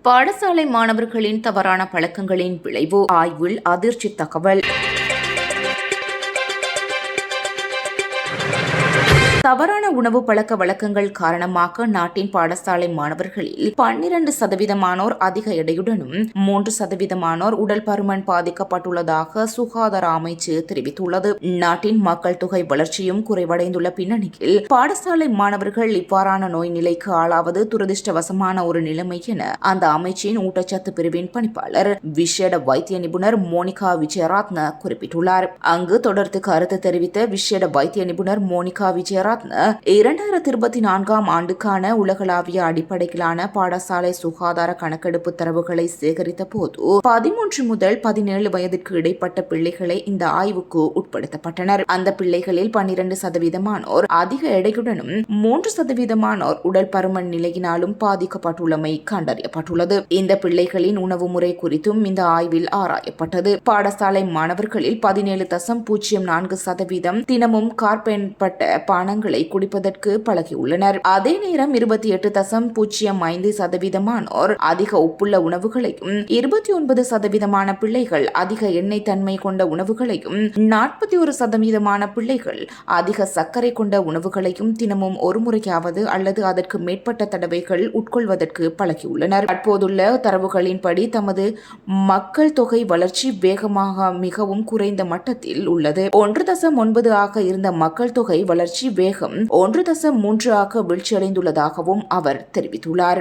பாடசாலை மாணவர்களின் தவறான பழக்கங்களின் விளைவு ஆய்வில் அதிர்ச்சி தகவல். தவறான உணவு பழக்க வழக்கங்கள் காரணமாக நாட்டின் பாடசாலை மாணவர்களில் 12% அதிக எடையுடனும் 3% உடல் பருமன் பாதிக்கப்பட்டுள்ளதாக சுகாதார அமைச்சு தெரிவித்துள்ளது. நாட்டின் மக்கள் தொகை வளர்ச்சியும் குறைவடைந்துள்ள பின்னணியில் பாடசாலை மாணவர்கள் இவ்வாறான நோய் நிலைக்கு ஆளாவது துரதிருஷ்டவசமான ஒரு நிலைமை என அந்த அமைச்சின் ஊட்டச்சத்து பிரிவின் பணிப்பாளர் விசேட வைத்திய நிபுணர் மோனிகா விஜயரத்ன குறிப்பிட்டுள்ளார். அங்கு தொடர்ந்து கருத்து தெரிவித்த விசேட வைத்திய நிபுணர் மோனிகா விஜயரத்ன 2024 ஆண்டுக்கான உலகளாவிய அடிப்படையிலான பாடசாலை சுகாதார கணக்கெடுப்பு தரவுகளை சேகரித்த போது 13 முதல் 17 வயதிற்கு இடைப்பட்ட பிள்ளைகளை இந்த ஆய்வுக்கு உட்படுத்தப்பட்டனர். அந்த பிள்ளைகளில் 12% அதிக எடையுடனும் 3% உடல் பருமன் நிலையினாலும் பாதிக்கப்பட்டுள்ளமை கண்டறியப்பட்டுள்ளது. இந்த பிள்ளைகளின் உணவு முறை குறித்தும் இந்த ஆய்வில் ஆராயப்பட்டது. பாடசாலை மாணவர்களில் 17.04% தினமும் கார்பன்பட்ட பானங்களை குடிப்பதற்கு பழகியுள்ளனர். அதே நேரம் 28.05% அதிக உப்புள்ள உணவுகளையும் 29% பிள்ளைகள் அதிக எண்ணெய் தன்மை கொண்ட உணவுகளையும் 41% பிள்ளைகள் அதிக சர்க்கரை கொண்ட உணவுகளையும் தினமும் ஒரு முறையாவது அல்லது அதற்கு மேற்பட்ட தடவைகள் உட்கொள்வதற்கு பழகியுள்ளனர். தற்போதுள்ள தரவுகளின்படி தமது மக்கள் தொகை வளர்ச்சி வேகமாக மிகவும் குறைந்த மட்டத்தில் உள்ளது. 1.9 ஆக இருந்த மக்கள் தொகை வளர்ச்சி வேகம் 1.3 ஆக வீழ்ச்சியடைந்துள்ளதாகவும் அவர் தெரிவித்துள்ளார்.